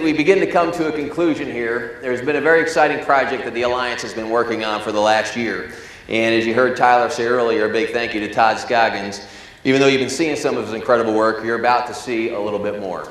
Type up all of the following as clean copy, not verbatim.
we begin to come to a conclusion here, there's been a very exciting project that the Alliance has been working on for the last year. And as you heard Tyler say earlier, a big thank you to Todd Scoggins. Even though you've been seeing some of his incredible work, you're about to see a little bit more.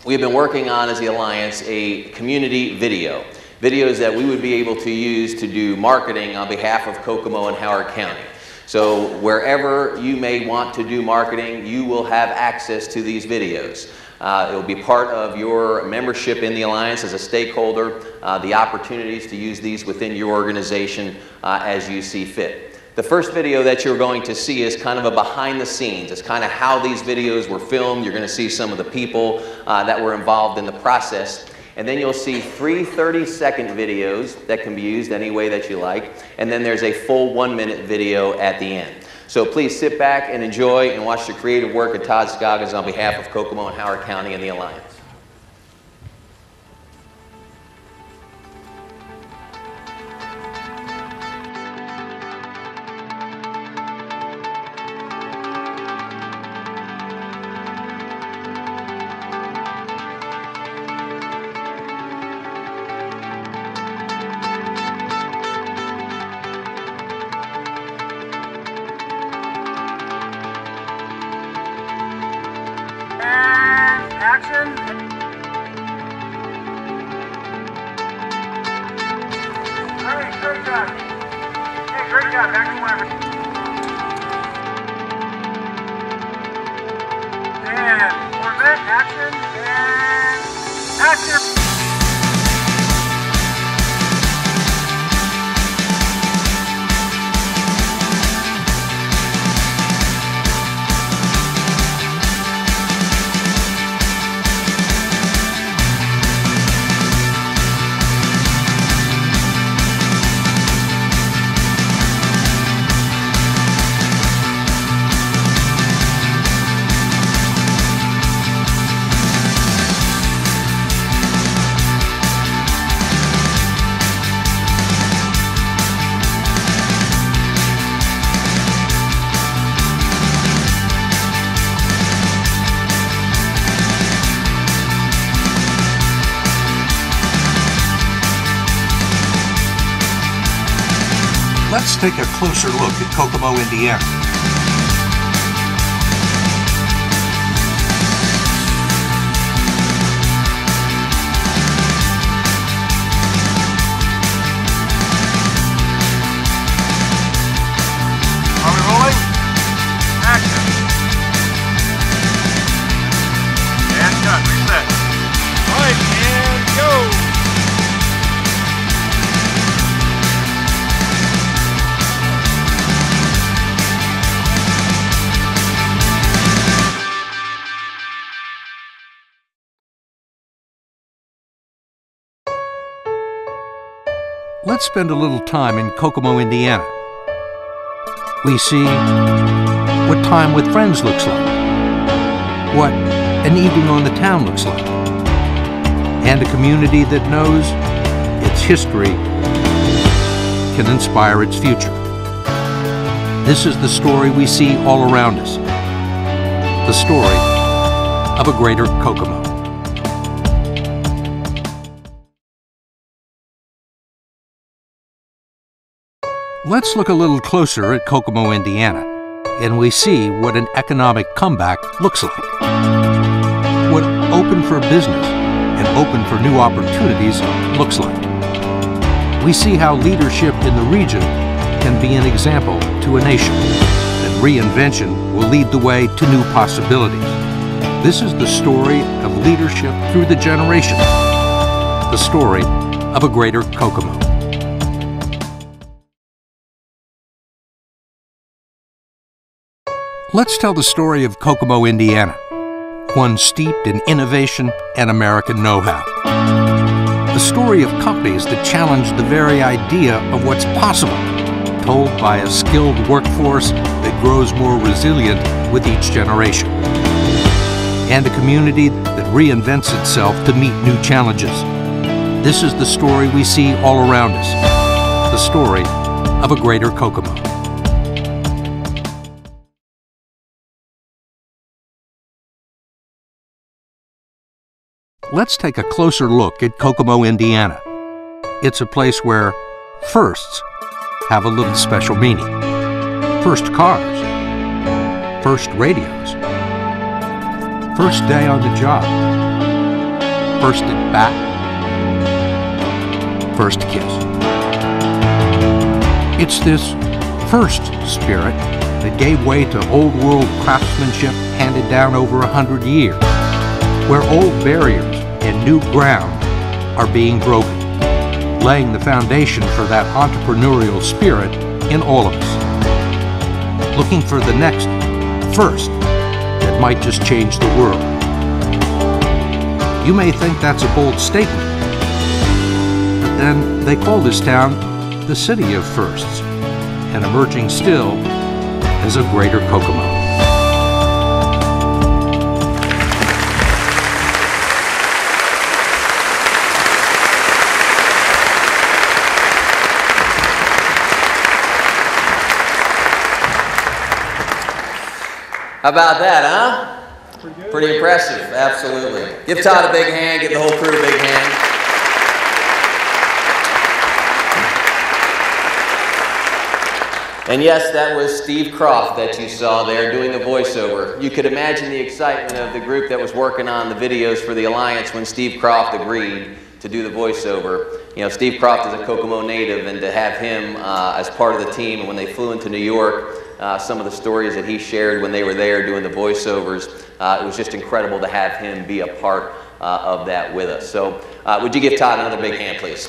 We've been working on, as the Alliance, a community video. Videos that we would be able to use to do marketing on behalf of Kokomo and Howard County. So wherever you may want to do marketing, you will have access to these videos. It will be part of your membership in the Alliance as a stakeholder, the opportunities to use these within your organization as you see fit. The first video that you're going to see is kind of a behind the scenes. It's kind of how these videos were filmed. You're going to see some of the people that were involved in the process. And then you'll see 3 30-second videos that can be used any way that you like. And then there's a full 1-minute video at the end. So please sit back and enjoy and watch the creative work of Todd Scoggins on behalf of Kokomo and Howard County and the Alliance. Action. All right, great job. Hey, great job. Back to whenever. And Corvette, action, and action. Let's take a closer look at Kokomo, Indiana. Are we rolling? Action. And cut. Reset. All right, and go. Let's spend a little time in Kokomo, Indiana. We see what time with friends looks like, what an evening on the town looks like, and a community that knows its history can inspire its future. This is the story we see all around us, the story of a greater Kokomo. Let's look a little closer at Kokomo, Indiana, and we see what an economic comeback looks like. What open for business and open for new opportunities looks like. We see how leadership in the region can be an example to a nation, and reinvention will lead the way to new possibilities. This is the story of leadership through the generations, the story of a greater Kokomo. Let's tell the story of Kokomo, Indiana, one steeped in innovation and American know-how. The story of companies that challenge the very idea of what's possible, told by a skilled workforce that grows more resilient with each generation. And a community that reinvents itself to meet new challenges. This is the story we see all around us, the story of a greater Kokomo. let's take a closer look at Kokomo, Indiana. It's a place where firsts have a little special meaning. First cars, first radios, first day on the job, first at bat, first kiss. It's this first spirit that gave way to old world craftsmanship handed down over 100 years, where old barriers and new ground are being broken, laying the foundation for that entrepreneurial spirit in all of us, looking for the next first that might just change the world. You may think that's a bold statement, but then they call this town the city of firsts, and emerging still as a greater Kokomo. How about that, huh? Pretty impressive, absolutely. Give Todd a big hand, give the whole crew a big hand. And yes, that was Steve Croft that you saw there doing the voiceover. You could imagine the excitement of the group that was working on the videos for the Alliance when Steve Croft agreed to do the voiceover. You know, Steve Croft is a Kokomo native, and to have him as part of the team, and when they flew into New York, some of the stories that he shared when they were there doing the voiceovers, it was just incredible to have him be a part of that with us. So would you give Todd another big hand, please?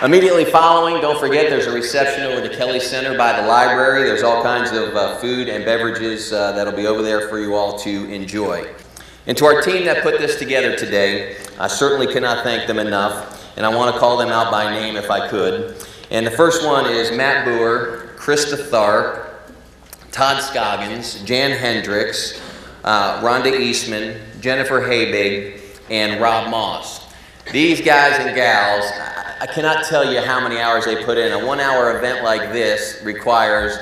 Immediately following, don't forget, there's a reception over at the Kelly Center by the library. There's all kinds of food and beverages that'll be over there for you all to enjoy. And to our team that put this together today, I certainly cannot thank them enough, and I want to call them out by name if I could. And the first one is Matt Boer, Krista Tharp, Todd Scoggins, Jan Hendricks, Rhonda Eastman, Jennifer Habig, and Rob Moss. These guys and gals, I cannot tell you how many hours they put in. A 1 hour event like this requires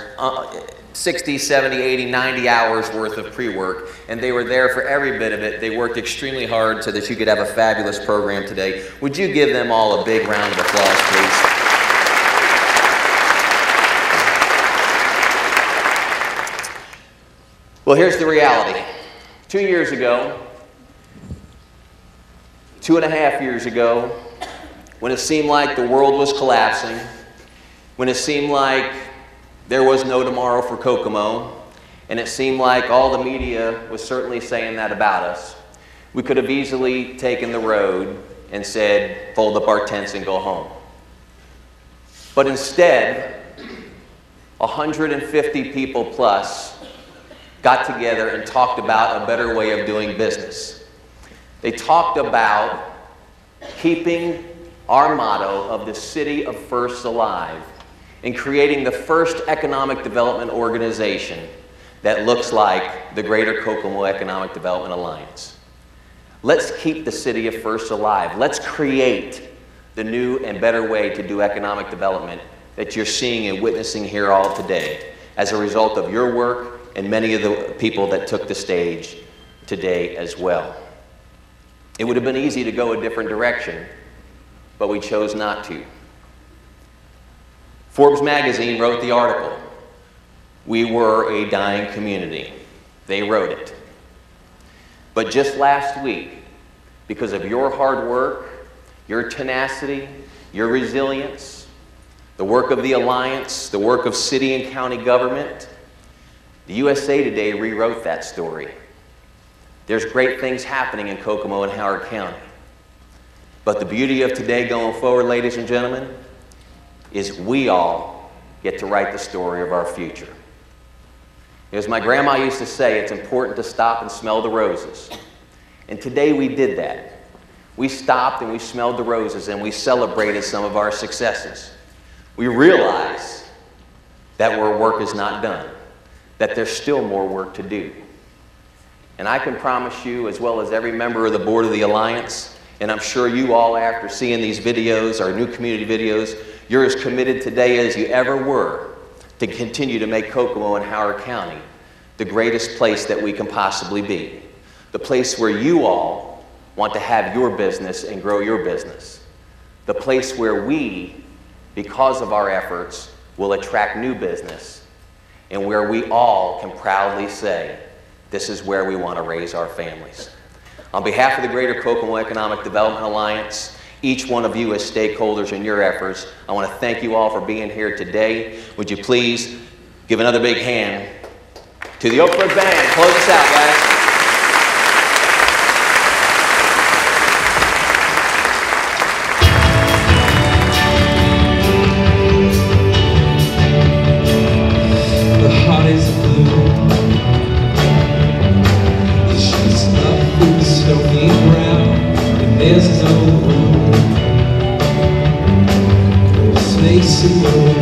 60, 70, 80, 90 hours worth of pre-work, and they were there for every bit of it. They worked extremely hard so that you could have a fabulous program today. Would you give them all a big round of applause, please? Well, here's the reality. 2 years ago, 2.5 years ago, when it seemed like the world was collapsing, when it seemed like there was no tomorrow for Kokomo, and it seemed like all the media was certainly saying that about us, we could have easily taken the road and said, fold up our tents and go home. But instead, 150 people plus got together and talked about a better way of doing business. They talked about keeping our motto of the City of Firsts alive and creating the first economic development organization that looks like the Greater Kokomo Economic Development Alliance. Let's keep the City of Firsts alive. Let's create the new and better way to do economic development that you're seeing and witnessing here all today as a result of your work and many of the people that took the stage today as well. It would have been easy to go a different direction, but we chose not to. Forbes magazine wrote the article, "We were a dying community." They wrote it. But just last week, because of your hard work, your tenacity, your resilience, the work of the Alliance, the work of city and county government, the USA Today rewrote that story. There's great things happening in Kokomo and Howard County. But the beauty of today going forward, ladies and gentlemen, is we all get to write the story of our future. As my grandma used to say, it's important to stop and smell the roses. And today we did that. We stopped and we smelled the roses and we celebrated some of our successes. We realized that our work is not done, that there's still more work to do. And I can promise you, as well as every member of the board of the Alliance, and I'm sure you all, after seeing these videos, our new community videos, you're as committed today as you ever were to continue to make Kokomo and Howard County the greatest place that we can possibly be, the place where you all want to have your business and grow your business, the place where we, because of our efforts, will attract new business, and where we all can proudly say, this is where we want to raise our families. On behalf of the Greater Kokomo Economic Development Alliance, each one of you as stakeholders in your efforts, I want to thank you all for being here today. Would you please give another big hand to the Oak Brook Band. Close us out, guys. There's no room, no space in the